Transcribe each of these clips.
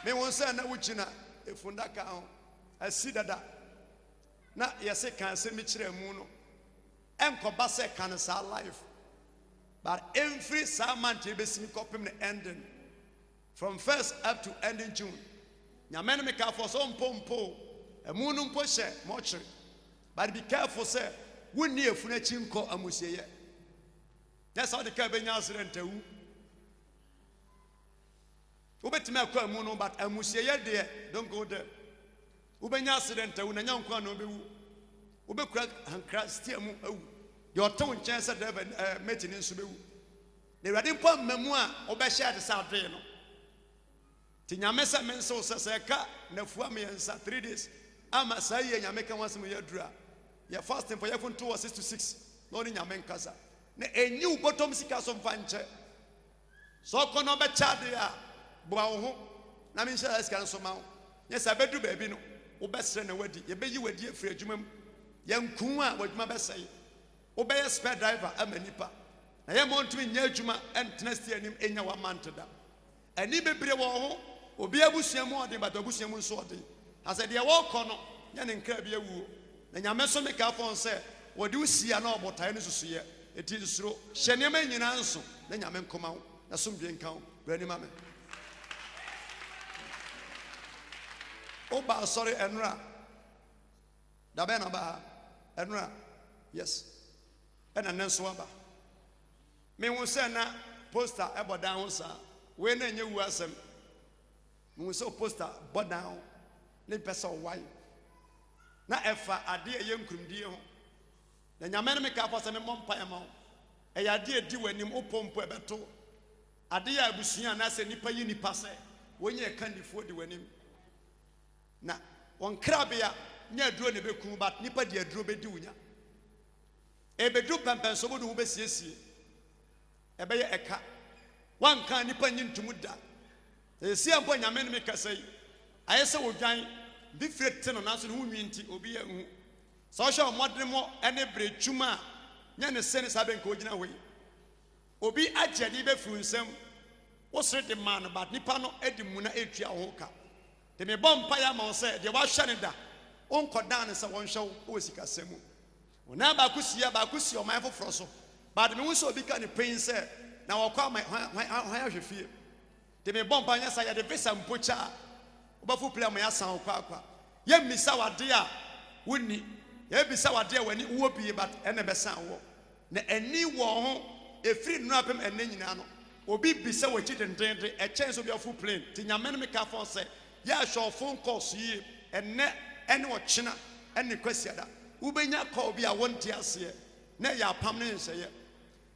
Me won say na wuchina efunda ka ho asi dada na yese kan se mi kire mu no enkoba se kan sa life but every month you be see copy the ending from first up to ending June nyame no me ka for so mpompo emu no mpo hye mochre but be careful say wonni efuna chinko amusieye that's how the ka be nya accident awu ubetime akwa emu no but amusieye de don't go there ubenya accident awu na nya nkwa no bewu ubekura hankra stia mu awu your tongue chance that meeting in Subu. The Radin Pom Memoir, Obesha the South Reno. Tinyamesa Menso Sasaka, Nefuami and 3 days. I'm a say, and Yamaka once in your dra. Your fasting for your phone 2 or 6 to 6. Lord in Yamenkasa. A new bottom sikas of Vanche. So Konoba Chadia, Boaho, Namisha Escan Mount. Yes, I bet you, baby. No, Obesren a wedding. You bet you were dear for Jumum. Young Kuma, what my best say. Obey a spare driver, I'm a nipper. I am on to Yajuma and Tnesty and in our mantada. And he be brewo, Obe Busiamo, but the Busiamun sorting. I said, you walk on, Yan and Kirby woo. Then Yameso make up on say, what do you see? I know about time to see it. It is true. Shenaman in answer. Then Yaman come out. That's some being count. Ready, mamma. Oba, sorry, Enra. Dabenaba, Enra. Yes. And then swaba. Me won say na poster ebo down sa. We na nye wu asem. Me won say poster bo down. Ne pesa why. Na efa ade ye nkrumdie ho. Na nyame me ka fa se me mompa ya ma. E ya ade di wanim opompo ebeto. Ade ya abusua na se nipa yi nipa se. Wonye kandifo di wanim. Na won krabia nya aduro ne beku but nipa di aduro be di wunya. Ebedu pampan so bodu be siesie ebeye eka wan kan nipa nyintumu da esi ampo nyame ne mekasai ayese wodwan bi frete no naso hu nwinti obi ya hu so sho modre mo ene brechuma nya ne sene sabe nka ogina hoyi obi agye be furu nsam wo sere de man but nipa no edi muna etua ho ka de me bompa ya ma wo se de wa hwe ne da onkodan ne se won hwe wo sikasemu Ona ba kusi o man foforo so but me won so bi ka ne pain say na wakwa my hwan fie de me bomba nya sa ya de visa mpocha obafu play mo ya san kwa ye misa wade a woni ye bisa wade a wani wo bi but ene be san wo na ani wo ho efiri nu apem ene nyina no obi bisa wachi dendende e chance obi afu plane ti nyame ne me ka fon say ya show phone calls yi ene o china ene kwasiada ubenya call bi a wonte ase na ya pam ne nse ye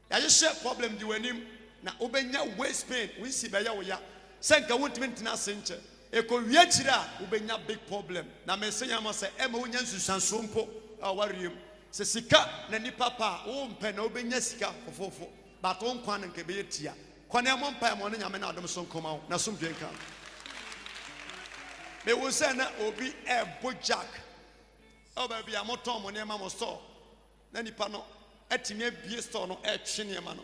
ya share problem di wanim na ubenya waist pain we si be ya wo ya senka wontimi ntina senche e ko wie chira ubenya big problem na me senya mo se e ma wonya nsusanso mpo a wariem se sika na ni papa wo mpe na ubenya sika fofofo but won kwan nke be yetia kwan mo mpa mo ne nyame na adom so nkoma na so mdwenka me wo se na obi e bojak oh baby I'm not Tom on your store. Then the panel at me be store no at Chiniamano.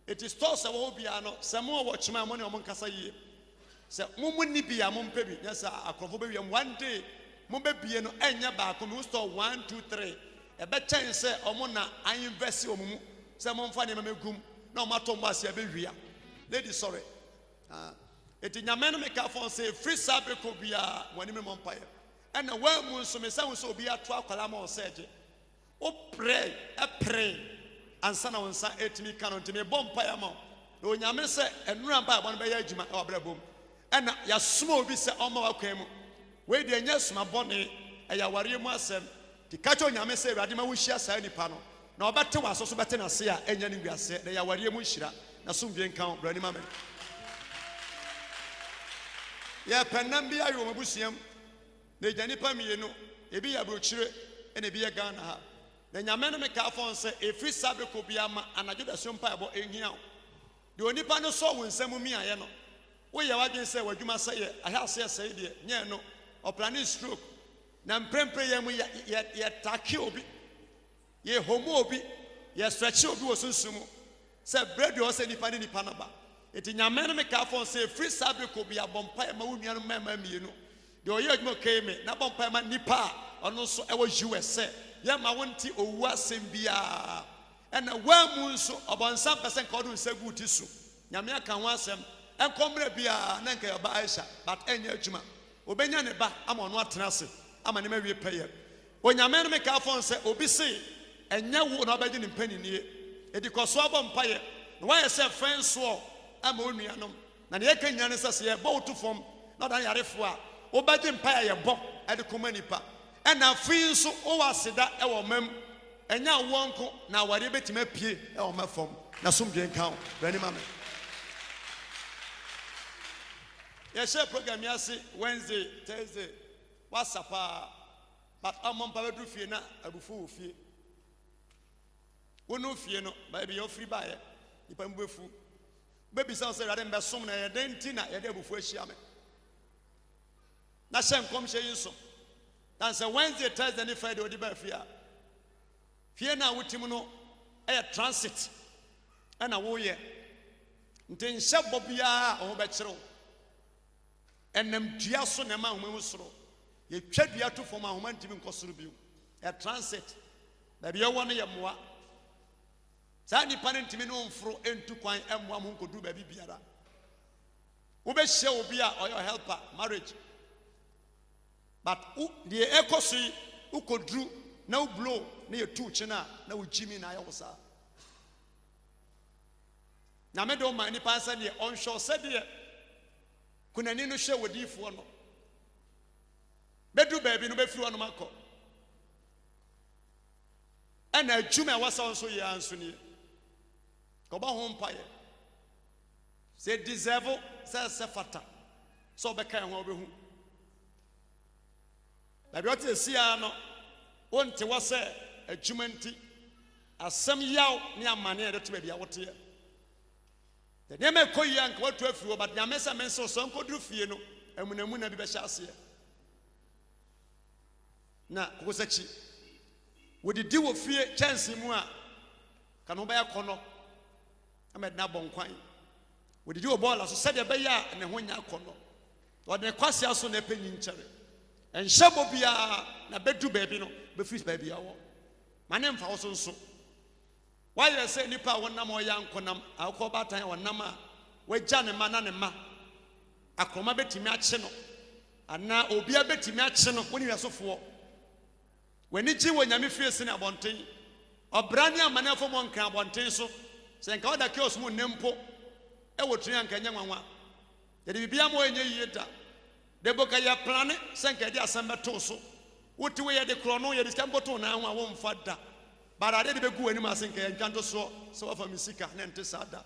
It is toss a wobiano, some more watch my money on Moncasa ye. So Mumuni be a mum baby, yes, a crofobia one day. Mumbe no enya back on store 1, 2, 3. A bad chance say Omona I invest your mumu. Someone funny gum, no matter what you be. Lady sorry. It in your man make up for say free sabre could be a one umpire. And the worm so me say so be a 12 column said. Oh pray, and son on sa 8 me canon to me bompire mo. No nyame say and run by one by juma or brabum. And ya small be say on my came. Where the yes my bonny a ya worry myself. The catch on nyame say radima we share say any panel. No better was also better na say any we say they ya worry mu shira na so bien count brani mama. Ya penam bia yo mabusiam. The Janipa Mieno, a be a brochure, and a be a gun. The Yamana Macafon say a free sabre could be and I did a sumpa about a year. The only panel saw when some of me I know. We are against say what you must say. I have said, yeah, no, or planning stroke. Nam prem we yet takiobi, ye homobi, ye stretch your was sumo. Say bread was any pan in the panaba. eti nyame no me ka fon say free sabe ko bia bompa ma wonua no mama mienu de oye adwuma kai me na bompa ma nipa ono so e wo USA ya ma wonti owu asem bia ena wa mu nso obonsan pesen ka odun sagu ti so nyame aka ho asem enkomre bia na nka yoba Aisha but enya adwuma obenya ne ba ama ono atena se ama ne ma wie peye onyame no me ka fon say obi se enya wo na obedi ne mpani nie edi koso abompa ye no why say friend so ama onuanom na ne yeka nya ne sese ye bo to fom na dan yarefo a obedi mpa ye bo edi koma nipa ena fi nso o waseda e wo mam enya wonko na ware betima pie e wo mafom na somdwen kan bani mame ye share program yase Wednesday Thursday WhatsApp but amon pa bedu fie na abufu fie wonu fie no ba bi yo free ba ye ipa mbefu baby sound say rade mbe som na ye denti na ye de abufu ahia me na shen kom hye yinso dan say Wednesday Thursday ni Friday odi ba fie na wotim no e transit e na wo ye nten hye bobia o be kire enam dua so na ma homamu soro ye twa dua to fom ahoma ntimi nkosoro biu e transit da bia wo no ye moa sa ni pa ntimi no mfro entu kwan emmoa mo nkodu ba bibiara wo be hye obi a or your helper marriage but the ekosi ukodru na blow na ye tu china na ujimi na ayosa na me do man ni pansa de onshore said de kunani no hwe wodifo no bedu baabi no be firi ono makọ ana adwuma wasa so ye anso ni ko ba ho mpaye se deserve se fata so be kan ho obehu na bi ote sia no wonte wase adwuma nti asem yaw ne amane de to bia wote ye de ne me koyi anka watu afiri wo but nyame sa men so nkoduru fie no amunamu na bi be hya ase na kokosachi wodi di wo fie chance mu a kanu ba yakono amed na bonkwan wodi di wo ball so said be ya ne ho nya akono wodi kwase aso na penyi nchere enhye bobia na bedu baabi no be free baabi awo mane mfa wo so nso why you say nipa wonam o yankonam akọ batan wonam a wagya ne ma na ne ma akroma betimi akye no ana obia betimi akye no woni yasofo wani ji wonyame fie sene abonten obrane amane afo mo nkan abonten so se nka oda ke osmu nempo e wotun anka nya nwanwa de bibia mo enye yida de boka ya plane se nka de asembe to so woti we ye de krono ye de skambo to na anwa wo mfa da barade de begu ani ma se nka nkanto so wa famisika na ente sada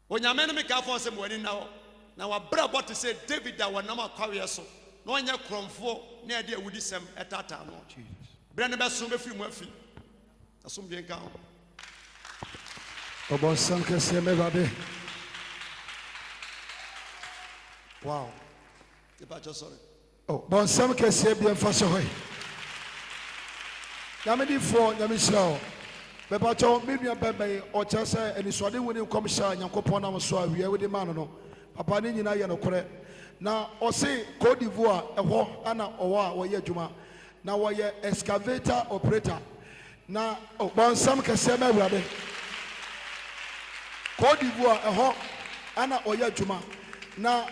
wonyame no me ka fon se mo ani na wa bra bot se David da wonam akwawe so no anya kromfo na ade awudi sem etata no bra ne beso be firi mu afi asom bien kan obon sanke se me bade wow te pa sorry oh bon sam ke se bien fa so hoy yame di fo yame sha be pa cho me nua bebe o che se eni so de woni kom sha nyankopon na so awie we de man no papa ni nyina ye no kore na ose Côte d'Ivoire eho ana owo a wo ye adwuma na wo ye excavator operator na bon sam kese ma awurade Côte d'Ivoire eho ana oye adwuma na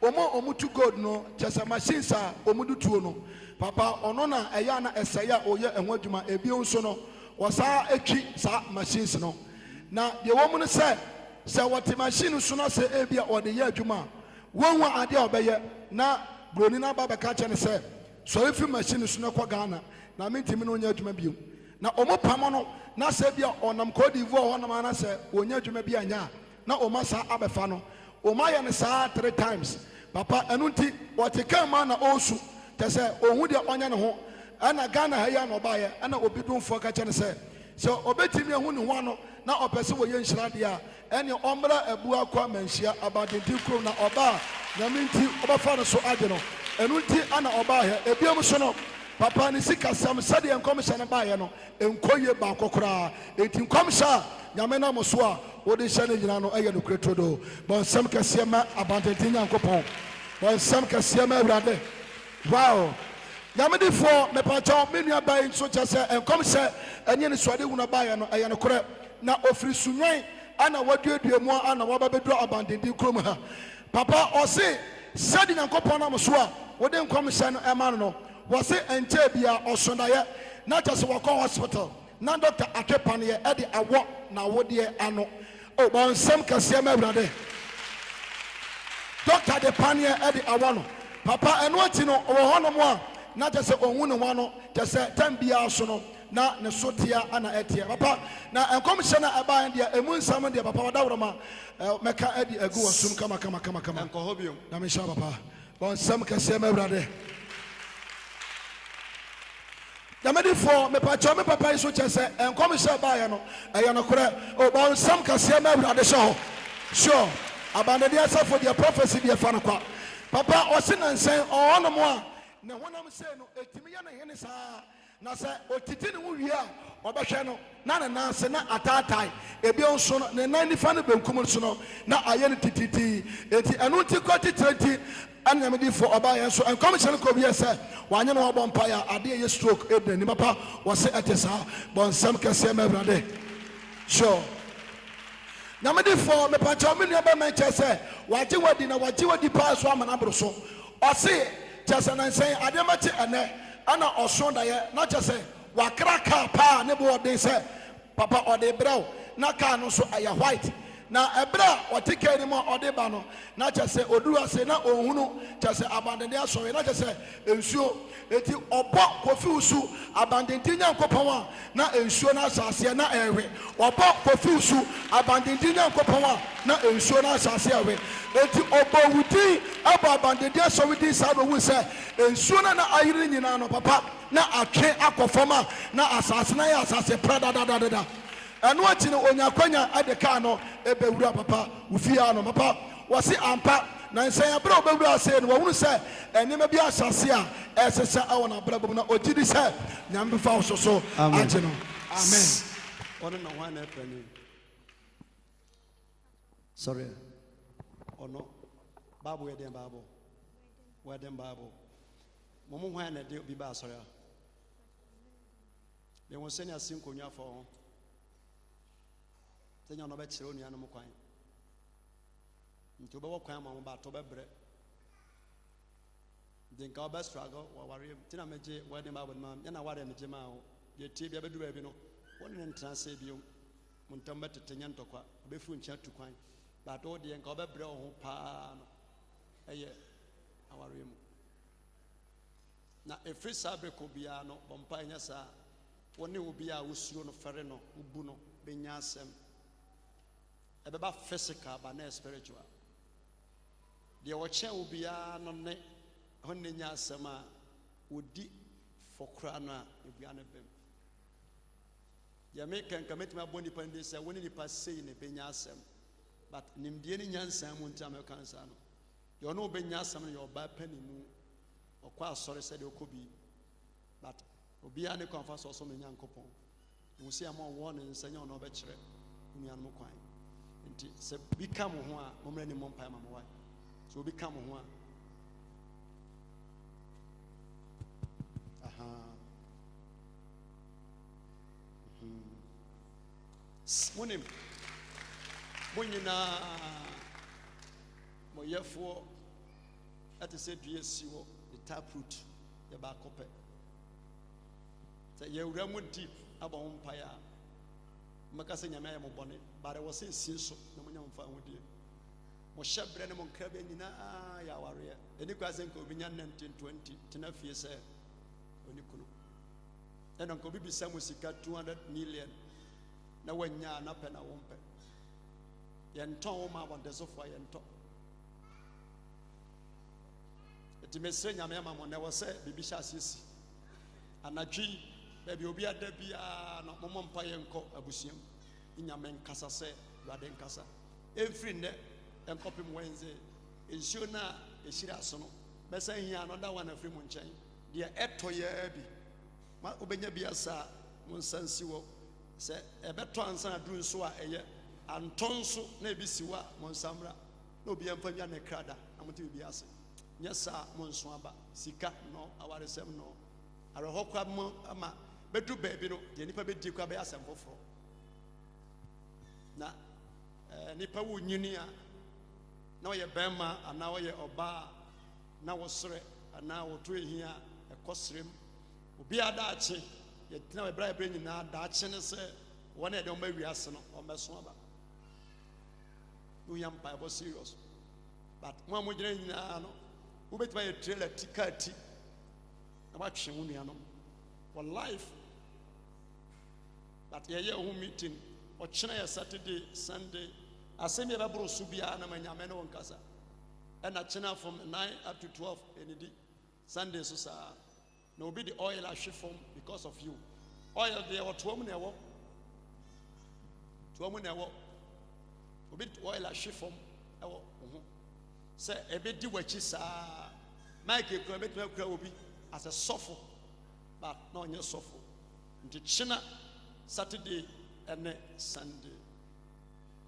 omutu gold no chesa machines a omudu tuo no papa ono na eya na esaya oye enho adwuma ebi nso no wasa etwi sa machines no na de wo mu no se what machine so na se ebia ode ye adwuma wonwa ade obeye na broni na baba ka che ne se so efi machine so na kwa Ghana na mentimi no nya adwuma biom na omopam no na se bia onam Côte d'Ivoire honam na se onya adwuma bia nya na omasa abefa no omaya ne saa 3 times papa enunti watekama na osu te se ohu de onya ne ho ana Ghana ha ya no baye ana obidumfo ka che ne se so obetimi ehu ne ho ano na opese wo ye nhira de a ene omra abu akwa manhia abadenti kro na oba na minti obafa no so age no enunti ana oba ha ebiam so no papa ne sika sam sɛdeɛ nkɔmhyɛ no baeɛ no nkɔyie baako koraa enti nkɔmhyɛ a nyame nam so a wode hyɛ no nyina no ɛyɛ nokorɛ todo bɔ nsɛm kɛseɛ ma abantenten nyankopɔn bɔ nsɛm kɛseɛ ma awurade wow nyamedifoɔ mepakyɛw me nua bae nso kyɛ sɛ nkɔmhyɛ ɛnyɛ ne suade hunu baeɛ no ɛyɛ nokorɛ na ofiri sunwan ana waduadua mu ana wabɛbɛduru abantenten kurom ha papa ɔse sɛde nyankopɔn nam so a wode nkɔmhyɛ no ɛma no no wɔse ɛnkyɛ bia ɔsondaeɛ na kyɛ sɛ wɔkɔ hospital na dɔkta atwepaneɛ ɛde awɔ na awodeɛ ano o bɔ nsɛm kɛseɛ ma awurade dɔkta de paneɛ ɛde awɔ no papa ɛno akyi no ɔwɔ hɔnom a na kyɛ sɛ ɔhu ne ho ano kyɛ sɛ tam biara so no na ne so teɛ ana ɛteɛ papa na nkɔmhyɛ no ɛbaeɛ deɛ ɛmu nsɛm deɛ papa wɔdaworɔma mɛka adi agu wɔ som kama na menhyɛ papa bɔ nsɛm kɛseɛ ma awurade nyamedifoɔ mepakyɛw me papa yi so kyɛ sɛ nkɔmhyɛ baeɛ no ɛyɛ nokorɛ bɔ nsɛm kɛseɛ ma awurade hyɛ hɔ sure abandedeɛ asafo deɛ prophecy deɛ fa no kwa papa ɔse nansɛn ɔhɔnom a ne honam sei no ɛtumi yɛ ne hene saa na sɛ ɔtiti ne ho wie a ɔbɛhwɛ no na ne nanse na ataatae ebi nso no ne nan nifa no benkum so no na ayɛ no tititi enti ɛno nti kɔ titire nti ɛne nyamedifoɔ ɔbaeɛ nso nkɔmhyɛ no kɔbiɛ sɛ wanyɛ no wɔbɔ mpaeɛ a adeɛ yɛ stroke ɛdina ni papa wɔse ɛte saa bɔ nsɛm kɛseɛ ma awurade sure nyamedifoɔ mepakyɛw me nua bɛma kyɛ sɛ wagye wadi na wagye wadi paa so ama no aboro so ɔse kyɛ sɛ nansɛn adeɛ mɛkye ɛnɛ ana ɔso daeɛ na kyɛ sɛ wakra kaa paa ne bo ɔden sɛ papa ɔde brɛw na kaa no nso ɛyɛ white na ɛberɛ a ɔte kaa nim a ɔde ba no na kyɛ sɛ ɔduru ase na ɔhunu kyɛ sɛ abandende asɔre na kyɛ sɛ nsuo eti ɔbɔ kofiw so abandenten nyankopɔn a na nsuo no ahyɛaseɛ na ɛwe ɔbɔ kofiw so abandenten nyankopɔn a na nsuo no ahyɛaseɛ ɛwe eti ɔbɔ wudin ɛbɔ abandenten asɔre din saa bɛwu sɛ nsuo no na ayere nyinaa no papa na atwe akɔ fam a na asase na yɛ asase pra dadadada ɛno akyi no onyakwanya ɛde kaa no ɛbɛwura papa wofie no papa wɔse ampa na nsɛn abere a ɔbɛwura ase no wɔhunu sɛ nneɛma bi ahyɛase a ɛsesa ɛwɔ n'abrabɔ mu na ɔgye di sɛ nyame bɛfa wo so agye no amen ɔno na hwan na ɛpɛ ni sorry ɔno bible yɛ den bible wɔ den bible mo mo hwan na de bi ba asɔre a de wɔn sɛ ne ase nkonnwa fɔ ho sɛ nya no bɛkyerɛ onua no mo kwan nti wobɛwɔ kwan ma mo baatɔ bɛbrɛ nti nka wobɛ struggle wɔware mu nti na megye wɔde ma abɔde ma yɛna ware megye ma wo deɛ tie bia bɛduru baabi no wɔne ne ntena sɛ bio mo ntam bɛtete nyɛ ntɔkwa wobɛfiri nkyɛn atu kwan baatɔ wo deɛ nka wobɛbrɛ wo ho paa no ɛyɛ aware mu na ɛfiri saa berɛ kɔ biara no bɔmpa ɛnyɛ saa wɔne wo biara wosuro no fɛre no wobu no bɛnya asɛm ɛbɛba physical but not spiritual deɛ wɔkyɛ wo biara no ne ho ne nya asɛm a wɔdi fɔkora no a ebua no bɛm deɛ meka nka mɛtumi abɔ nnipa no de sɛ wo ne nnipa sei ne bɛnya asɛm but nimdeɛ ne nyansa mu nti a mɛka nsa no deɛ ɔne wobɛnya asɛm no yɛ ɔbaa pani mu ɔkɔ asɔre sɛdeɛ ɔkɔ bi but obiara ne kwanfa sɛ ɔsɔ me nyankopɔn wo sɛ ama ɔwɔ ne nsa nyɛ ɔno ɔbɛkyerɛ wo nuanom kwan nti sɛ bi ka mo ho a mommrɛ ne mmɔ mpae ma mo wae sɛ obi ka mo ho a monim mo nyinaa moyɛfoɔ ɛte sɛ dua si hɔ the taproot yɛ baako pɛ sɛ yɛwura mu deep abɔ ho mpae a maka sɛ nyame ayɛ mo bɔne bare wɔ sɛ sie so na monya mfa ahodie mo hyɛ berɛ ne mo nkra bɛ nyinaa yɛ awareɛ ɛni kwa sɛ nka obi nya 1920 tena fie sɛ ɔni kunu ɛna nka obi bisa mo sika 200 million na wanya na pɛ na wompɛ yɛntɔn wo ma abɔntɛsofoɔ yɛntɔ ɛti mesrɛ nyame ama mo na ɛwɔ sɛ biribi hyɛ asesi anadwi baabi obi ada biara no momɔ mpa yɛnkɔ abusuam nyame nkasa sɛ Awurade nkasa ɛmfiri nnɛ ɛnkɔpem Wednesday nsuo no a ɛhyiri aso no bɛsɛ hia no da wana firi mu nkyɛn deɛ ɛtɔ yɛ bi ma obenya bi asa mo nsansi wɔ sɛ ɛbɛtɔ ansa na duru nso a ɛyɛ antɔ nso na ebi si wa mo nsamra na obi yɛmfa nwa ne krada na mo te bi ase nyɛ saa mo nso aba sika no awaresɛm no arehɔ kwa mo ama bɛdu baabi no deɛ nipa bɛdi kwa bɛyɛ asɛm foforɔ na nipa wo nyini a na ɔyɛ bɛrima anaa ɔyɛ ɔbaa na wɔsrɛ anaa wɔto ehia ɛkɔsrɛm obi adaakye yɛtena bɛbrɛ bɛbrɛ nyinaa daakye ne sɛ wɔn a yɛde wɔn awiase no wɔmmɛso aba wonya mpaebɔ serious but mo a mogyina nyinaa no wobɛtumi ayɛ trailer ti kaa ti na woatwe wo nuanom for life but yɛyɛ ho meeting ɔkyena yɛ Saturday Sunday asɛm yɛ bɛboro so biara na manyame ne wo nkasa ɛna kyena from 9 up to 12 ɛnidi Sunday so saa na obi de oil ahwe fam because of you oil deɛ wɔtoa mu na ɛwɔ toa mu na ɛwɔ obi de oil ahwe fam ɛwɔ wo ho sɛ ɛbɛdi w'akyi saa mike ekura bɛtumi akura obi as a sɔfo but na ɔnyɛ sɔfo nti kyena Saturday ɛne Sunday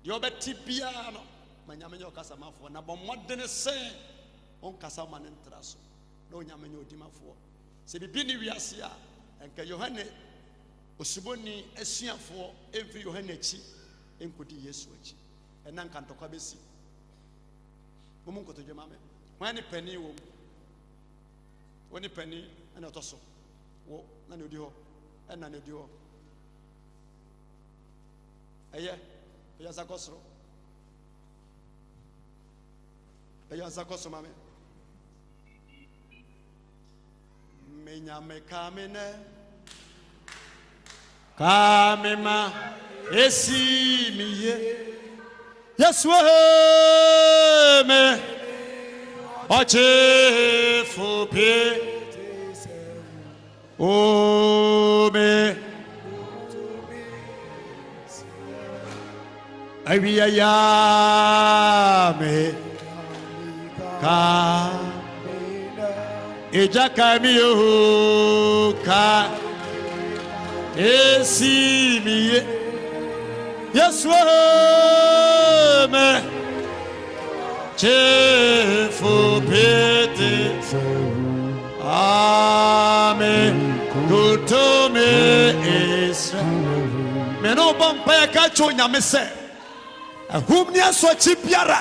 deɛ ɔbɛte biara no manyame nyɛ ɔkasamafoɔ na bɔ mmɔdene sɛ ɔnkasa ma ne ntra so na onyame nyɛ odimafoɔ sɛ bibi ne wiase a ɛnka Yohane osuboni asuafoɔ ɛmfiri Yohane akyi ɛnkɔdi Yesu akyi ɛna nka ntɔkwa bɛsi wɔn mu nkotodwe ma me wɔn ne pani wɔ mu wɔn ne pani ɛna ɔtɔ so wɔ na ne odi hɔ ɛna ne odi hɔ ɛyɛ nsa kɔ soro ɛyɛ nsa kɔ so ma me menyame kamene kamema esi miye Yesu me oche fupe o me awiya ya me ka ejaka mi o ka esi miye Yesu me chefu pete amen kutume Israel me no bompa ya ka cho nyame se ahum ni aso chi biara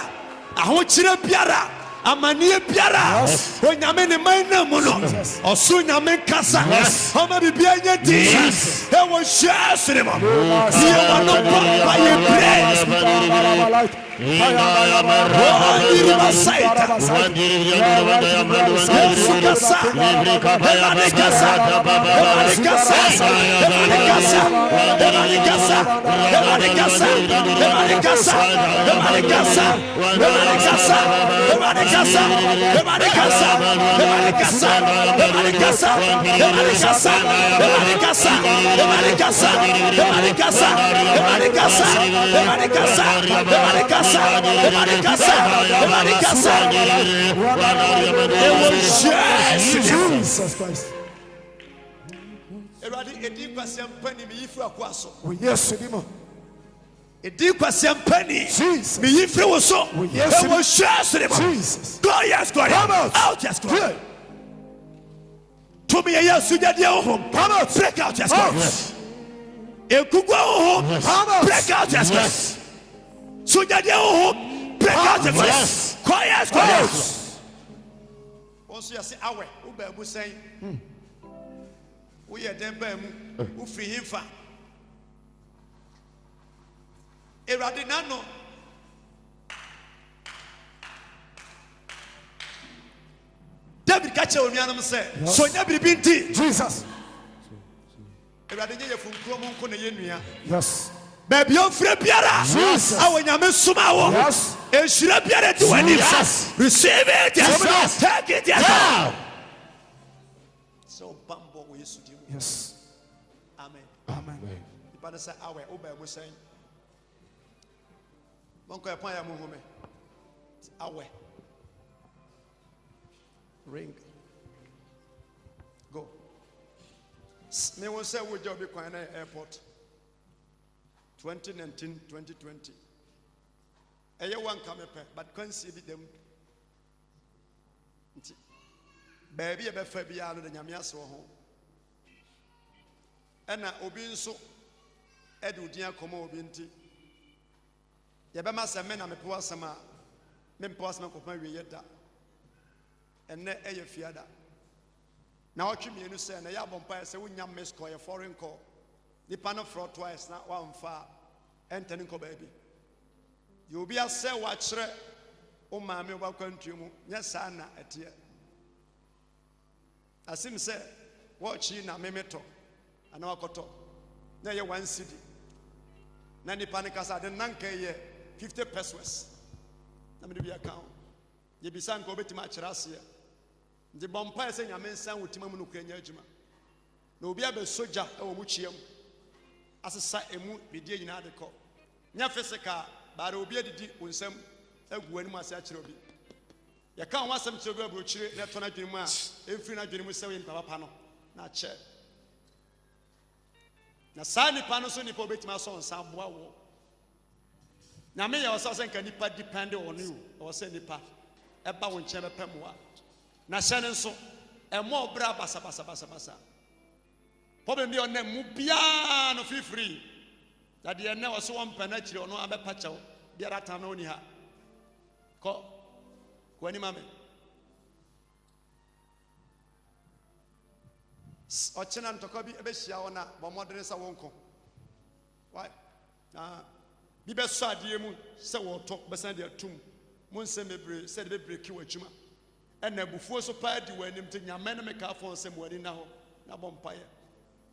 aho kire biara amanie biara onyame ne man na mu no oso nyame kasa homa bibia nya di e wo shasre mo ye wa no pa ye praise Jesus Christ. Eradi edi kwasempani mi yifu akwaso. Yes, edimo. Edi kwasempani. Jesus. Mi yifu woso. Yes. Ewo shasrimo. Jesus. Go yes, go out yes, go. To me yes, sujadi ohom. Come out. Break out yes, go. Ekugwa ohom. Break out yes, go. Sujadi ohom. Break out yes, go. Quiet, quiet. Also you say awe, wo ba mu sen. Wo ye den ba mu, wo firi himfa. Erade nano. David ka che onuanam se, so nya biribi nti. Jesus. Erade nye yefunkro mo nko na ye nua. Yes. Baby on free biara. Jesus. Awo nyame suma wo. Yes. Eshira biara to wani. Receive it. Yes. Take it. Yes. So bambo we yesu di. Yes. Amen. Amen. Ipa say awe oba mu say. Bonko epan ya mu home. Awe. Ring. Go. Me won say we job be airport. 2019, 2020. Eye one come but can't see them. Baby ebe fa bia no de nyame aso ho. Ena obi nso ede odin akoma obi nti. Ye be ma se me na me po asema me po asema ko pa wie yeda. Enne eye fiada. Na otwe mienu se na ya bompa se wonya miss call ye foreign call. The panel fraud twice na one far entering ko baby. You be a say watchere o maame oba country mu nya sa na etie. Asim say watch na memeto ana wakoto na ye 1 cedi. Na ni panikasa de nanka ye 50 pesos. Na me be account. Ye bisan ko betima akira ase. Ndi bompa se nyame nsan wotima mu no kwanya adwuma. Na obi abe soja e wo mu chiam. Asesa emu bidie nyina de ko. Nya physical bare obi adidi onsam agu ani mu ase akira obi. Ya kan wasam kire obi abrochire na to na dwene mu a emfiri na dwene mu se we papa no na che. Na sa nipa no so nipa obetima so nsa boa wo. Na me ya wasa senka nipa depend on you. O se nipa eba wo nche be pamoa. Na hyene nso emo obra basa. Problem bi on mu bia no feel free. That the ne was one penachiri ono abepa chawo. Biara ta na oni ha. Ko ani mame. Ochena ntoko bi ebe hia wona bo modere sa wonko. Why? Bi be so ade mu se wo to besan de atum. Mun se mebre se de bebre ki wachuma. Ena bufuo so pa di wanim te nyame ne meka fon se mo ani na ho na bompaye.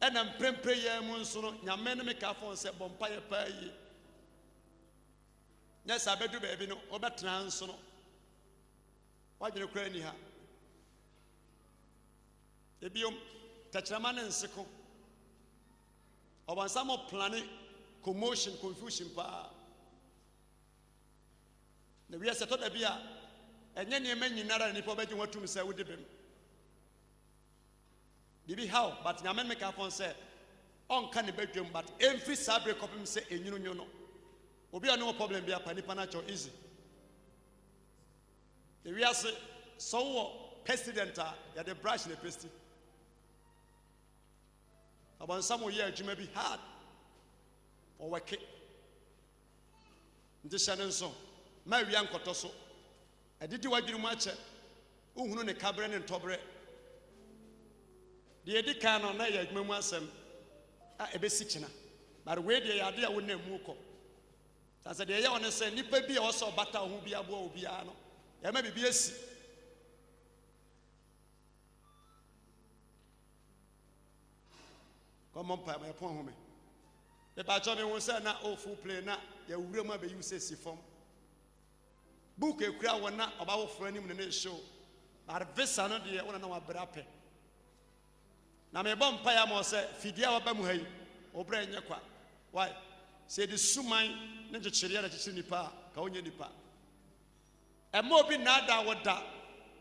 Ena mprempre ye mu nso no nyame ne meka fon se bompaye pa yi. Nya sa bedu be bi no obetena nso no. Wajene kura ni ha. Ebiom tachrama ne nseko. Obansamo plane commotion confusion pa. Na wi aseto da bia enye ne ma nyinara ni po beji watum se wode bem. Bibi how but nyame make afon say on ka ne bedwem but every sabre kopim say enyunu nyono. Obi no problem bia pa nipa na cho easy. The we say so president ya the brush le pesti. About some year you may be hard or work it. This channel so my young kotoso. I did what you match. Uhunu ne cabren and tobre. The edican on a memoirsem a besichina. But where the idea would name Muko. As a day on a say, Nipper be also butter who be a bow piano. There may be a sea. Come on, my poor home. The Bajami won't say not all full play now. You will remember you say form. Book a crowd one not about friend in the show. But this another year, one of our brape. Now, my bumpire must say, Fidia Bamuhay, or Brain Yakwa. Why? Say the Sumai, Ninja Chiria, Chinipa, Kaonya Nipa. A mobi nada wada,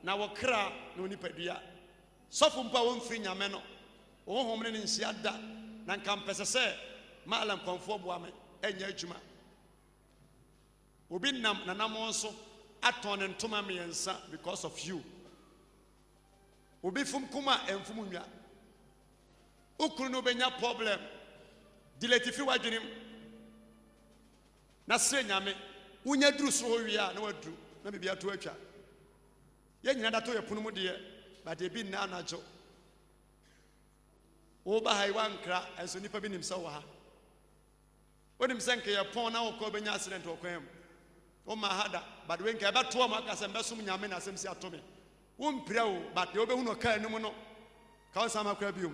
na wakra, no nipedia. Sofumpa won't free Yameno. O home in Siada, Nan Campesa say, Malam conform woman, and Yajuma. Ubinam Nanamonso, Aton and Tomami and Sa because of you. Ubi from Kuma and Fumunya. Ukunu benya problem. Diletifi wajinim. Na se nyame, unya dru so wia na wadru, na bibia to atwa. Ye nyina dato ye punu mu de, but e bi na anajo. Wo ba hai wankra enso nipa bi nim se wo ha. Wonim senke ye pon na wo ko benya accident wo kwam. Wo ma hada, but when ka ba to ma ka se mbesum nyame na asem si atome. Wo mpira wo, but ye obehu no ka enum no. Ka on sama kwa biom.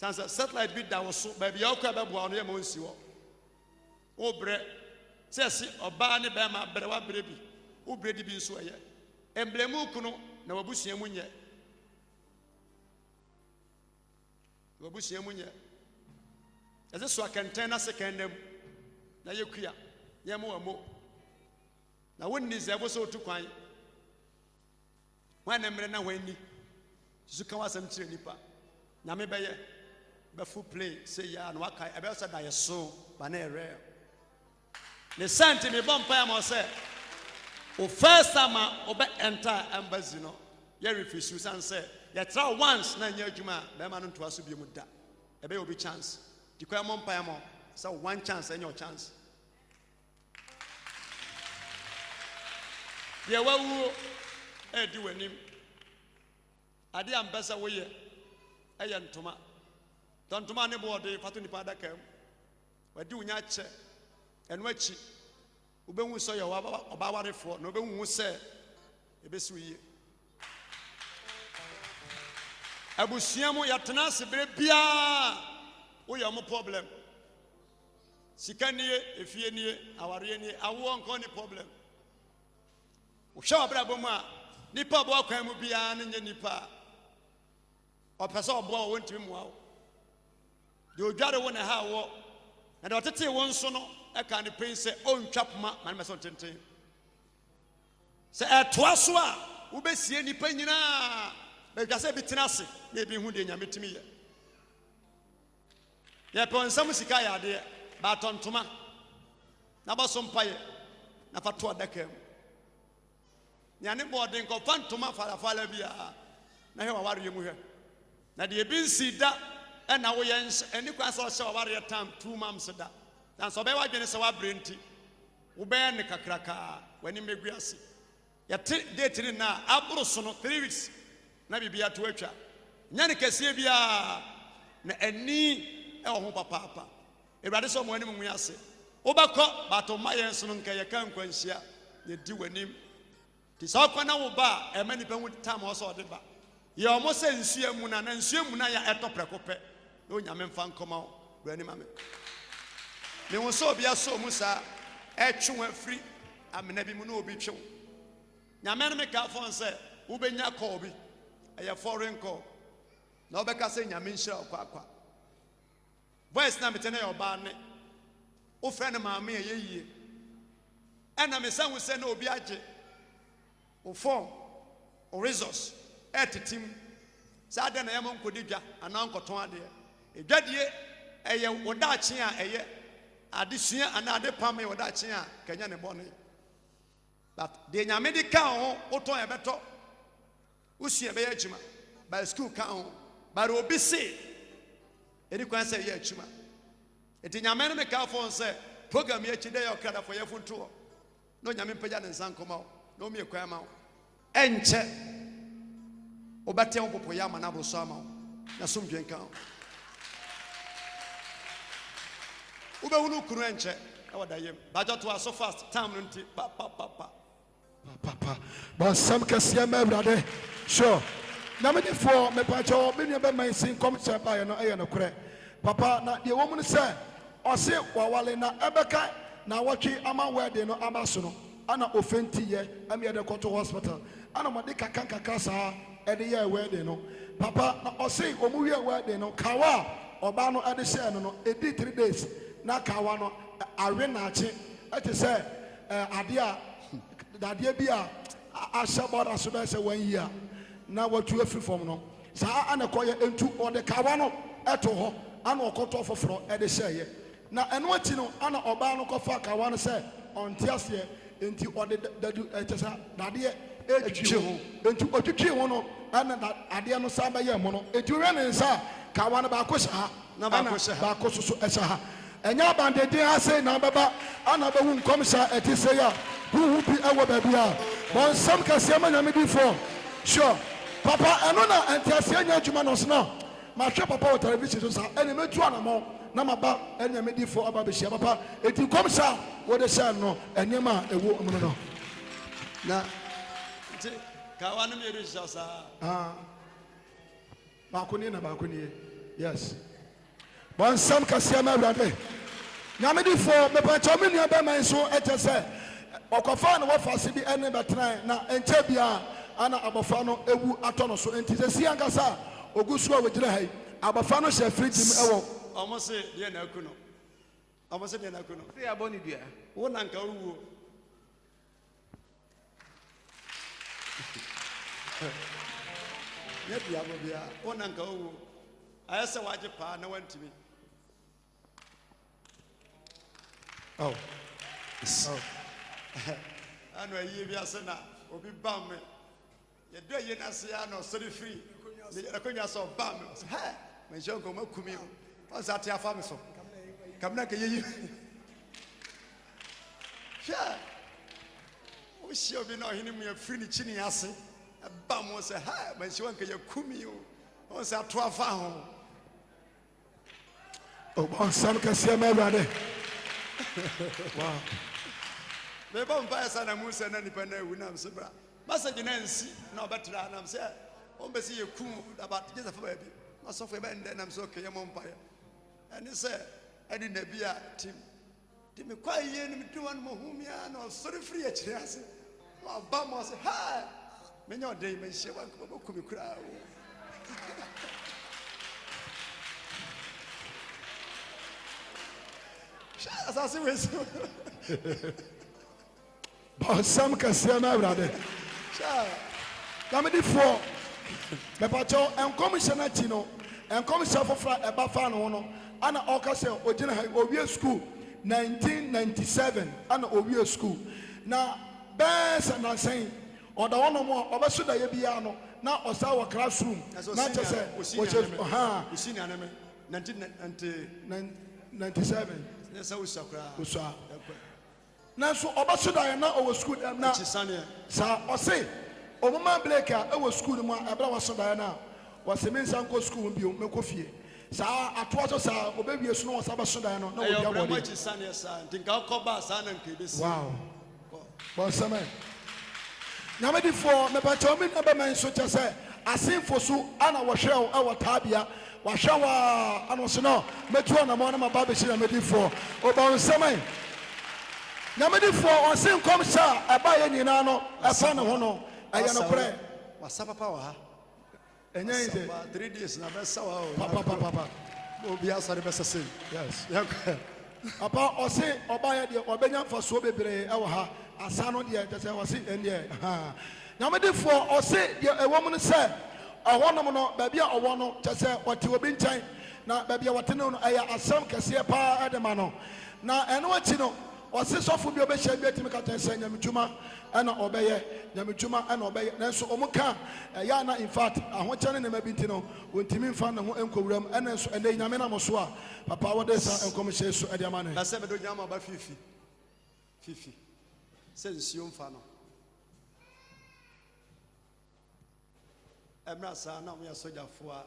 Sansa satellite bid that was so baby yakwa be boa no ye mo nsi wo. Wo bre sesi oba ne be ma bre wa bre bi. Wo bre di bi nso ye. Emblemu kuno na wabusua mu nye. Wabusua mu nye. Eze so akantan na sekandam na yekua ye mo amo. Na wonni zebo so tu kwan. Wan emre na wani. Zuka wasam kire nipa. nyame bɛyɛ bɛfu play say ya no waka ebe sɛ da yɛ so ba na ɛrɛ ne senti me bɔ mpa ma sɛ o first time obe enter embassy no ye refuse san sɛ yɛ try once na nya adwuma ba ma no ntoa so bi mu da ebe obi chance di kwa mo mpa ma sɛ one chance any your chance ye wawu di wanim ade ambasa wo ye ɛyɛ ntoma tontoma ne boode fato nipa adaka wadi unya che eno achi ubehu so ye oba warefo na ubehu sɛ ebesu yie abusua mu yatena se bere bia wo ye mo problem sika nie efie nie aware nie awo nko ne problem wo hwa obra bomu a nipa bo akwan mu bia ne nye nipa opese obo wo ntimi mu awo de odware wo na ha wo na de otete wo nso no e ka ne pen se ontwa poma man me so tenten se etoa so a wo besie nipa nyina be dwa se bitena se na bi hu de nyame timi ye pon sam sika ya de ba tontoma na ba so mpaye na fa to adaka mu nyane boden ko fantoma fala bia na he wa ware mu hwe na de bi nsi da na wo yens eni kwa so hye ware time 2 months da na so be wadwene se wa brenti wo be ne kakraka wani meguase ya date ni na abro so no 3 weeks na bibia to atwa nya ne kase bia na ani e wo ho papa ewrade so mo ani mu ase wo bakọ bato mayen so no nka ye kan kwanhia ye di wanim ti so kwa na wo ba e mani pa hu time o so de ba ye o mo se nsua mu na nsua mu na ya etoprekope no nyame mfa nkoma brani mame me wo so bia so mu sa etwe afri amena bi mu na obi twe nyame no me ka fon se wo benya call bi eye foreign call na obeka se nyame nhira akwa voice na metene yo ba ne wo friend maame ye yie ena me san wo se na obi age wo form o resource etitim sa de na yemo nkodidwa ana nkoton ade edwadie eye wodache a eye adesua ana ade pam ye wodache a kanya ne bone but de nyame di ka ho woton e beto usua be ya chima by school ka ho but obi se edi kwan se ye chima eti nyame no me ka fo se program ye chide yo kada fo ye funto no nyame mpaja ne nsan koma no me kwan ma enche obate wo popo ya mana bro so ama na som dwenka ube hunu kunu enche e wada yem bajo to so fast time no nti pa ba sam kasia ma brade sure na me di for me pa cho me nua be man sin kom cha ba ye no e ye no kure papa na de wo mu ne se ose wawale na ebeka na wotwe ama wedding no ama so no ana ofenti ye am ye de koto hospital ana mo de kakanka saa e de ye wedding no papa na ose omu wie wedding no kawa oba no e de share no edi 3 days na kawa no awe na ache e te se ade a dade bi a asha bora so be se 1 year na watu afri form no saa ana koye entu ode kawa no eto ho ana okoto foforo e de share ye na eno ati no ana oba no kofa kawa no se onti ase enti ode dadu etesa dade etwi ho enti otwitwi ho no ana ade no sa ba ye mo no enti we ne nsa kawa no ba ko sha na ba ko sha ba ko so esha ha enya bandede ase na baba ana ba hu nkom sha etise ya hu bi ewo ba bia bon sam kase ma nyame bi for sure papa eno na enti ase anya adwuma no so na ma hwe papa o television so sa ene metu anamo na maba enya me di for aba be hia papa eti nkom sha wo de sha no enema ewo omuno no na nti kawa no me register sa ba ko ni na ba ko ni yes bon sam kase ma brade nyame di for me pa cho me nua be man so eche se okofa no wo fase bi ene betran na enche bia ana abofa no ewu atono so enti se si ankasa ogusu a wejira hai abofa no hye friji mu ewo omo se de na akuno omo se de na akuno se aboni dua wo na nka wuo ye bia bo bia wo na nka wuo I say what you pa na went to me. Oh. I know you be a sinner, or be bum me. You do you not see I know sorry free. The Konya saw bum. Hey, my young come up to me. What's that your family so? Come back you. Yeah. We shall be not him a free chinny assay. A bum was a high, but she won't get your cumio. What's that 12 hours? Oh, on some can see my brother. Wow. The vampire son of Musa and Independent will not say, Master Nancy, no better than I'm saying. Oh, see you cool about just a baby. My software band, and I'm so okay, I'm umpire. And he said, I didn't be a team. Did me quiet and do one more whom you are sorry free at chance. My bum was hi. Many of day may she won't come cry. As I say, But some can see my brother. Namidi for the patrol and commissioner Tino and commissioner for a Bafano and Ocasio, Ovia School, 1997, and Ovia School. Now, Bass and I'm saying, or the one more of us should I be now or our classroom. Not just which is 1997. Yes, I was now, so Obasuda na our school now. Sir, or say, Obama Blaker, our school, Abra Sodana, was a men's uncle school, Mekofie. Sir, at what was our baby snow, Sabasodano, no, much is son, yes, I think I'll call back son and kids. Wow. But some now, before Mepatomin, never mind, such as I sing for Sue, Anna was shell, our Tabia, was shower, and was no, Metuana, Monama Babishina, made for Obama Summer. Namedi for on same come sir aba ye nyina no afa ne ho no aye no pre wasapa power enya ise 3 days na be sawa papa obi asare be sese yes papa o se oba ye de obenya faso bebre e wo ha asa no de te se o se ende ha namedi for o se de ewo mu no se ahonom no ba bia owo no te se ote obi ntan na ba bia wote no aye asam kese pa edema no na eno achi no Wasi sofu bi obehye bi etimi kata se nyamedwuma ana obeye nyamedwuma ana obeye nanso omuka ya na in fact ahokyane ne mabinti no wontimi mfa ne ho enkowuram ana nso ene nyame na moso a papa wode sa enkomhye so ade ama no na se be do nyama ba fifi se nsuo mfa no emra sa na mo ya sojafo a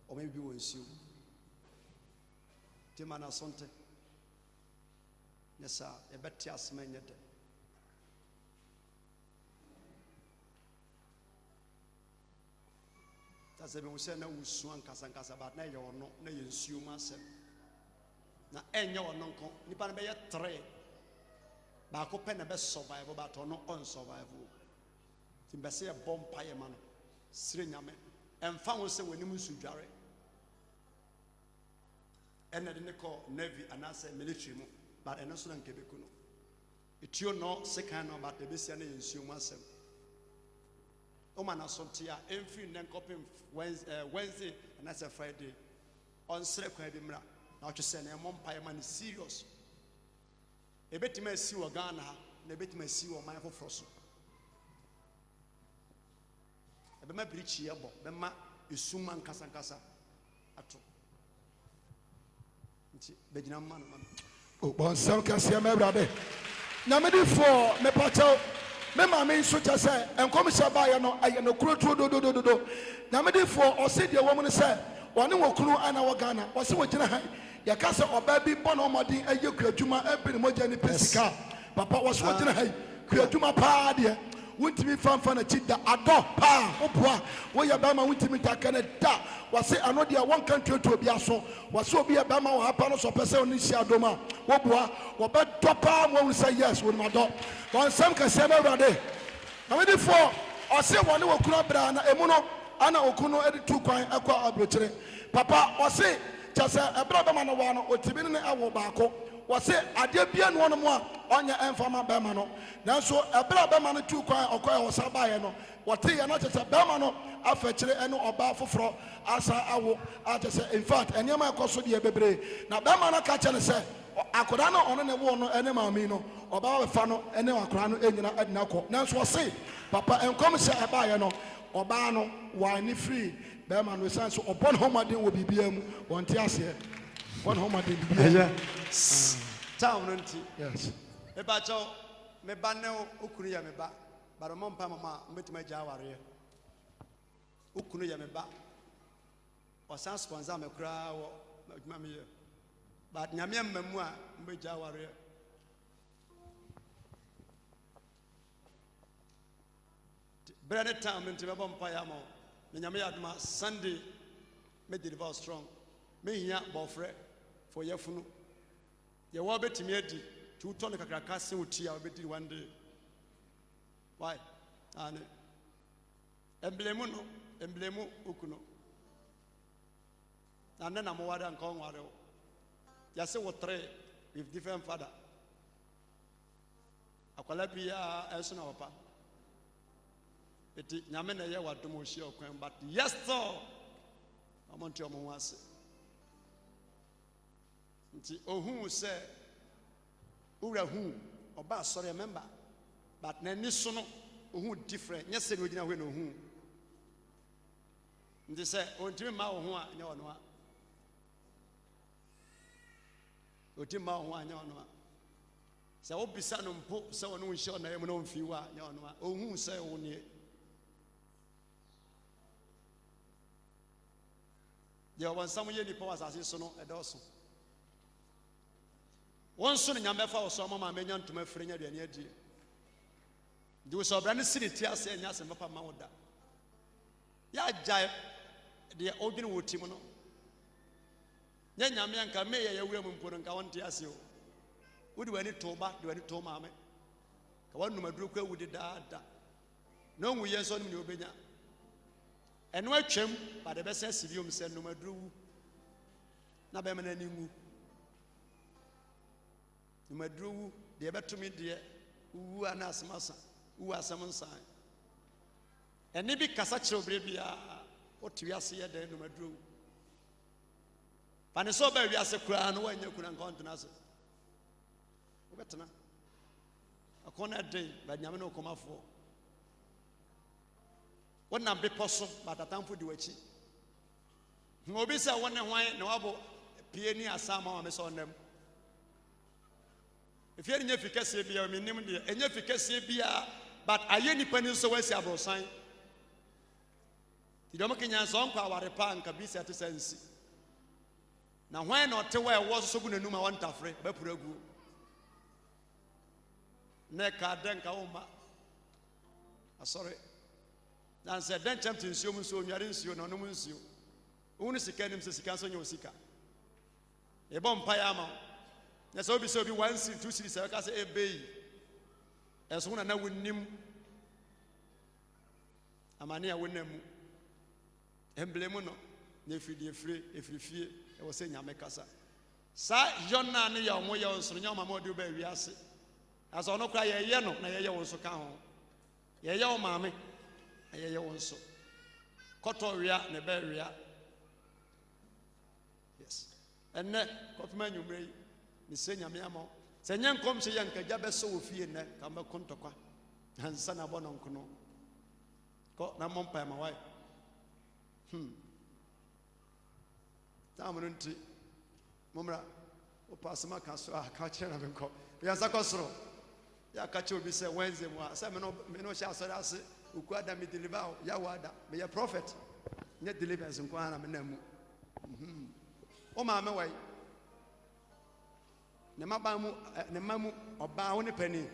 o me bi wo nsuo ti mana sonte. Yes, sir. A better asman yet. That's a say no swan casancasa, but now you're not, no, you assume myself. Now, and you're non con, Nipan be a tray. Back open a best survival, but or not unsurvival. Timbase a bomb pie man, Srinyaman, and found say when you must jarre. And I didn't call Navy and I said military. But I know so Quebec. It's your no second about the Bessian in Sumasem. Omana Sontia, every then copying Wednesday and that's a Friday. On Srequadimra, now to send a Mompire man is serious. A bit may see a Ghana, and a bit may see a Michael Frosso. A bema breach here, but Bema is Suman Casancasa at all. Bedinam man. Bon some can see my brother. Namedi for me pacho me mama so cha say enkom sha ba ye no aye no kuro do namedi for o se de woman say one wo kunu ana wo Ghana o se wo gina han ya ka se oba bi bo no modin aye kuadwuma ebiri moja ni pesika papa wo se wo gina han kuadwuma pa de wuntimi fanfa na chi da ado pa oboa wo ya ba ma wuntimi takane da wase ano de one country to obi aso wase obi ya ba ma wo hapa no so pese oni si adoma wo boa wo be topa mo say yes wo ma do don sam ka se be brade na me di for o se woni wo kunu bra na emu no ana okunu edi tu kwan akwa abrochire papa o se cha se ebra ba ma no wa no otimi ne awo baako wɔse adeɛ bia no no mu a ɔnyɛ ɛmfama bɛrima no nanso ɛberɛ a bɛrima no tu kwan ɔkɔɛ ɔsa baeɛ no wɔte yɛ no kyɛ sɛ bɛrima no afɛkyere ɛne ɔbaa foforɔ asa awo akyɛ sɛ in fact nneɛma ɛkɔ so deɛ bebree na bɛrima no ka kyɛ no sɛ akwadaa no ɔno ne wo no ɛne maame no ɔbaa bɛfa no ɛne akwadaa no ɛnyina ɛdina kɔ nanso wɔse papa nkɔm sɛ ɛbaeɛ no ɔbaa no wɔane firi bɛrima no ɛsiane so ɔbɔ ne ho mmɔden wɔ biribiara mu wɔnte aseɛ bɔ ne ho mmɔden biribiara town no nti yes mebakyɛw meba ne okunu yɛ meba bare mo mpa mama mbetuma agya awareɛ okunu yɛ meba ɔsan sponsor me koraa wɔ adwuma me yɛ but nyame mmamu a mbegya awareɛ bere ne town nti mebɔ mpa ya ma me nyame yɛ adoma Sunday me deliver strong me hia bɔfrɛ for yɛfunu yɛwɔ betumi adi tuutɔ ne kakraka se wuti a obedi one day why ane emblemu no emblemu okuno ane na mo wada nka onware o ya se wo three with different father akwala bia enso na papa eti nyame na ye wadom o hia okwan but yes so amonti omo wase nti ohun se ura hu oba sorry remember but na ni so no ohun different nya se no gina hwe no ohun nti se ontimi ma wo ho a nya ono a otimi ma wo ho a nya ono a se wo bisa no mpo se wo no nhye na yem no mfi wa nya ono a ohun se wo ne ye won sam ye ni power asase so no edoso won so ne nyame fa wo so mama menya ntoma firi nya duane adie di wo so bra ne sini ti ase nya ase papa ma wo da ya jai de odwene wo tim no nya nyame anka me ye yewura mu mpo no nka won ti ase o wodi wani toba de wani to maame ka won numaduru kwa wudi daada na onwu ye so no ne obenya eno atwam ba de bese sibiom se numaduru wu na be mena ni ngu numaduru wu de betumi de wu ana asemasa wu asem nsan ene bi kasa kire obre bia otu ase ye de numaduru wu pane so ba wi ase kura no wanya kuna nkontena ase obetena akona dey ba nyame no komafo wona be poso ba tatamfo di wachi obi se wona hwan na wabo pie ni asama wa me so nam efie nya fikase bia me nim de enya fikase bia but aye ni pani so wasi abrosan ti domo kenya so nkwa aware pa nka bi se to sensi na hwan na ote wa e wo so gu nanum a won tafre ba puragu ne ka den ka wo ma sorry dan se den champion nsuo mu nsuo nware nsuo na onom nsuo wonu sika nim se sika so nya osika e bom pa ya ma na so bi 1 city 2 city se ka se ebei eso na wonnim amane a wonnamu emblem no na efirifie e wo se nyame kasa sa yonna ne ya omo ya onsoro nya mama odi ba wi ase aso no kra ye no na ye wonso ka ho ye o maame ye wonso koto wia ne ba wia yes enne kopma nyumre ni se nyame amo se nya nkom se ye nkaja be so ofie ne ka me kontokwa hansa na bono nkono ko na mompa ma wai tamununti momra o pasma kaso aka kire na benko ya sakosro ya kache obi se Wednesday mo asa me no sha asore ase oku ada me deliver ya wada me ya prophet nye deliverance nko ana me na mu o ma me wai ne mamu oba woni pani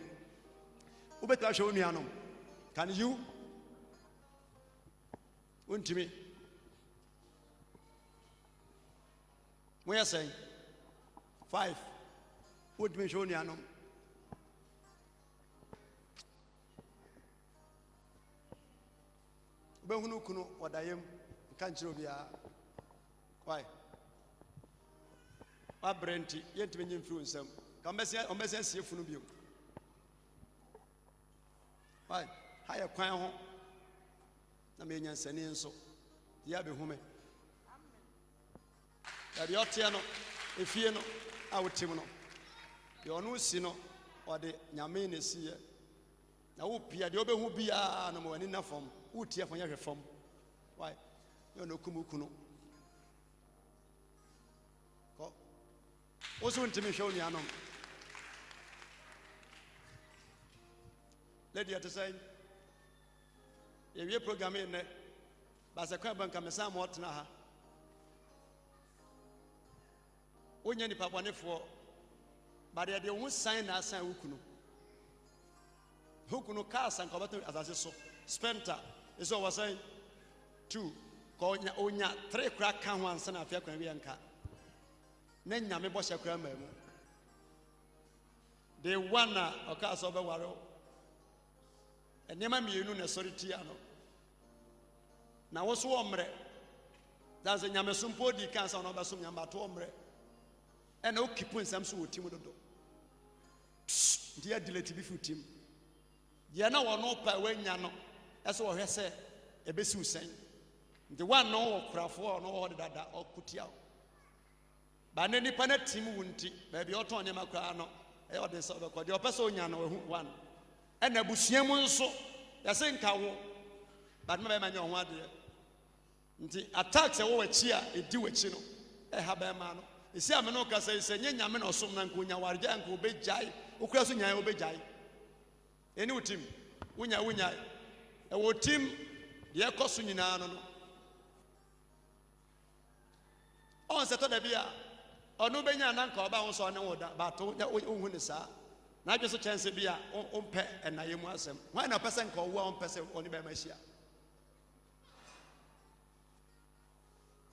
ubeta hwe onuanom can you untimi we are saying 5 would me show onuanom behunu kuno wadayem kan chiro bia why wa brenti yentime nyimfiri nsam Kambesia sie funu bio. Why? Higher kwan ho. Na me nyansani nso. Dia be hume. Ya de ote no efie no a wotim no. De ono si no ode nyame na siye. Na wo pia de obehu bia na mo ani na fom. Wo tie fon ya hwe fom. Why? You no kumukunu. Ko. Oso ntimi hwe oni anom. Lady at the same. If you program in there, but a crab and come some what now. When you papa for, but they don't sign us and Hukuno cars and combat as I saw. Spenta is over saying 2. Call Onya 3 crack can one son of Yakan car. Then Yami Bosch a cram. They won a cars over Waro. And Yama mi no sorry tiano. Na wo so omre. That's a Yamasumpo di cancer on Obasum Yamba to omre. And no keep on some so team do. Dear delete be team. Yana wa no pa when yano. That's what he said. A besu saying. The one no crafo no order that or kutia. But any panet team wunti, baby auto Yama no. I order so the person yano one. And the Bushiamun so, the same cow, but my man, your the attacks over cheer, it do a chino, a habamano. You see, I'm no cassa, say, Yaman or some Nankunya, Warjan, who be jai, who crossing ya obey jai. A new team, Winya, a wood team, the Ecosunino. On Saturday, or no Benya Nanko bounce on order, but who is that? Na just a chance to be a pet and I am wasem. Why not person called 1 person only by my share?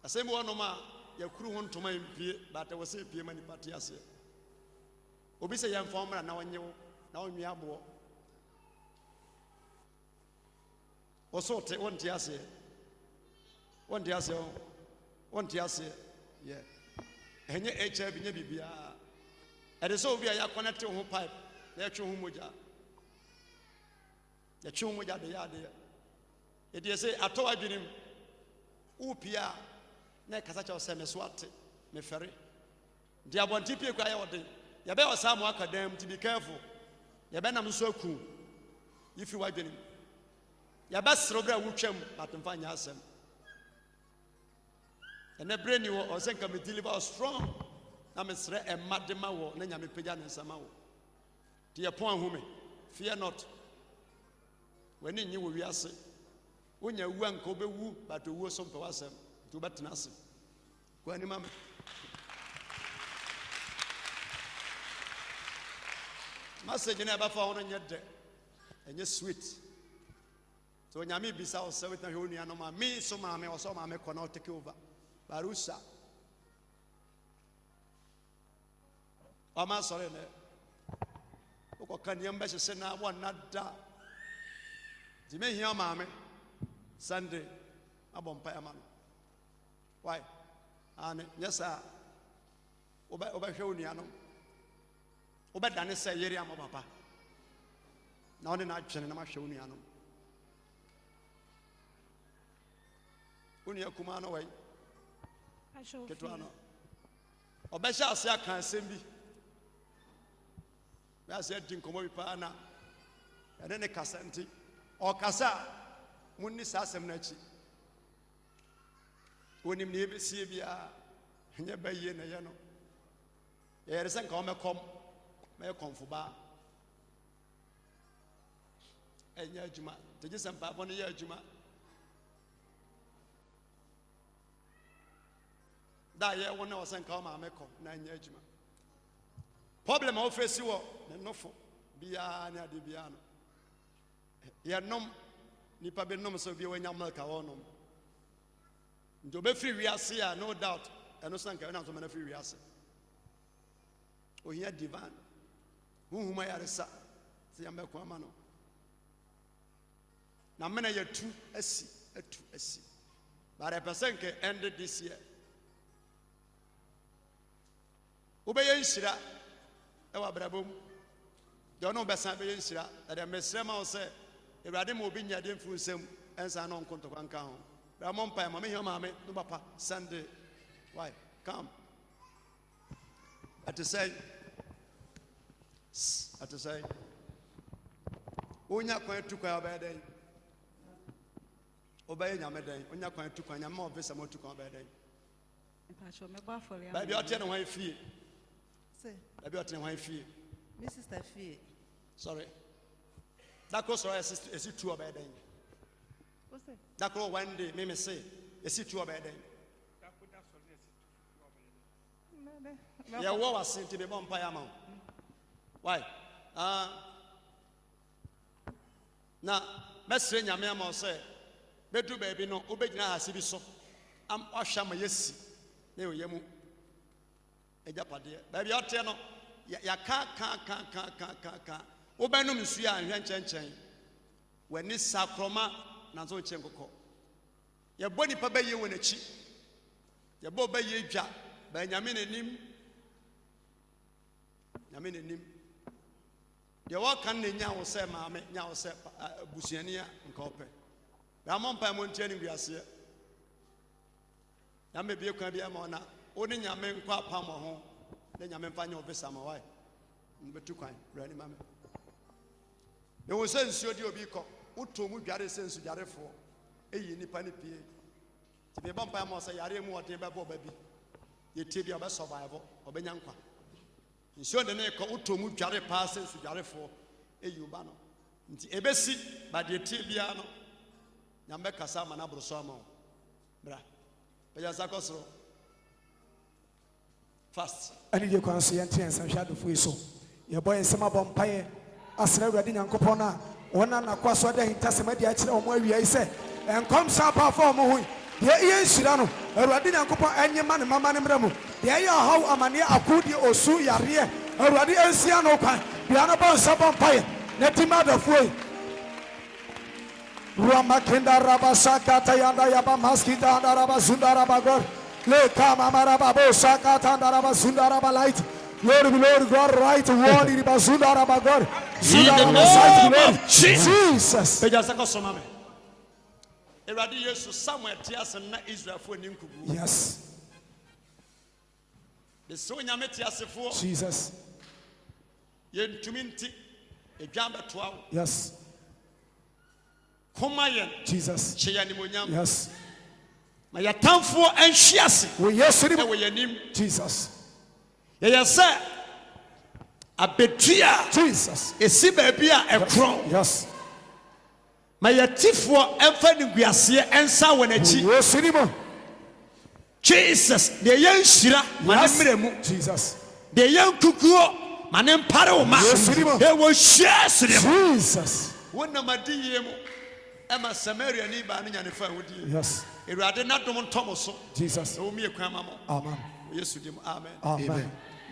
A same one, ma, your crew want to my but I was a many parties. Obisa young farmer now in you, now in Yabo. Or so take 1 tiase. 1 tiase, 1 tiase, yeah. And your HIV in your and it's over here connected to pipe. They're chewing muja. The chewing muja the yard there. It is a I told him, Upia, Nekasacha Semeswat, me ferry. The Abontipi cry out there. You better some work at them to be careful. You better so cool. If you are doing your best robber will chum, but to find yourself. And the brain you or send can be delivered strong. I'm a madema war, Nanyami Pijan and Samao. Dear point, woman, fear not. When in you will be asked, when you won't go woo, but to woo some for us to bet nothing. Go any mamma. Master, you never found on your day, and you're sweet. So when Yami Bissau 7 and me, so mammy or so mammy cannot take over. Barusa. I'm sorry. Can you message say now one not da? You may hear mammy Sunday. I'm on Payaman. Why? And yes, sir. Oba Shoniano. Oba Danis say, Yeri, I'm papa. Now the night, and I'm Shoniano. Unia Kumano way. Ketuano. Obesha say I can send me. I said, Jinkomo Pana, and then a Cassanti or Casa Mundi Sassam Nachi. When him never see Bia, never yen a yano. There is a come, may come for bar. And Yajuma, to just some pap on the Yajuma. That year when I was in Kama Meko, 9 Yajuma. Problem of face you no for Biana di Biano. Ya nom nipa be nom so bi wanya milk awonum. Njo be free wiase a no doubt eno san ka na so na free wiase. O here divine. Huma ya resa. Se ya meko ama no. Na mena ya tu asi. But a person can end this year. Obey Shira. ewa brabom de ono besa be yensira de mesrema wo se ewrade ma obi nya de mfunsem ensa no nkonto kwanka ho bra mo mpa ma me hia ma me no papa Sunday why come at the say onya kwan tu kwan obeden obey nyame den onya kwan tu kwan nyame office mo tu kwan obeden Mpacho me ba for ya. baby ote no wan fie Say, baby ote no wan fie me sister fie. sorry that goes for is it two obeden What's that? that go one day me say is it two obeden yeah what was sent to be bomb pa ya ma why na mesre nyame ama say bedu baby no obegina hase bi so am ohwa ma yesi na oyemu ejapade baby ote no ya ka obenum nsu ya anhwe nchen wani sakroma na zo chenkoko ye boni pa baye wonachi ye bo baye dwa ba nyame nanim ye wa kan ne nya wo se maame nya wo se busuani a nka ope ba mo mpa mo ntia ni wiase na me bie kwa bia ma ona oni nyame nkwa apam ho na nyame mfa nya obesa ma wai mbetu kwan rani mame ye wo se nsuo di obi kọ uto mu dware se nsu dwarefo eyi nipa ne pie ti be bompa ma se yare mu ote be bo ba bi ye tie bia be survive obenya nkwa nsuo de ne kọ uto mu dware pa se nsu dwarefo eyi uba no nti ebesi ba de tie bia no nyambe kasa ma na broso ama bra be ya zakosro fast ani de kwan so yente ensan hwa adofo iso ye boy ensema bompaye asra awurade nyankopon na wona na kwaso da hintasema de akire omo awia ise enkom sa pa fa omo hu ye nsira no awurade nyankopon anyema ne mama ne mramu de ye haw amane akodi osu yare awurade ensia no kwan bia no bon sa bompaye na tima adofo Rama kenda raba sakata yanda yaba maskita raba sundara bagor le kama maraba bo sakata raba sundara light Lord God right word in basundara bagor in the name of Jesus be just zakosro mame Erade Yesu Samuel tiase na Israel fo ni nkugu yes the so nyame tiase fo Jesus ye ntumi nti edwamba toa yes Komayen Jesus cheyani monyam yes ma yatamfo anhwiase we yes e we yanim Jesus ye yesa abetua Jesus esi ba bia ekron yes ma yatifo emfa ni guase ensa wonachi yes anymore Jesus de yanhira ma ne mremu Jesus de yankukuo ma ne mpare wo ma e wo hwiase de Jesus wonna madiye mu ema Samaria ni ba no nyane fa wodi yes Erade na dom ntomo so Jesus e wo mie kwan ma mo amen Yesu dim amen amen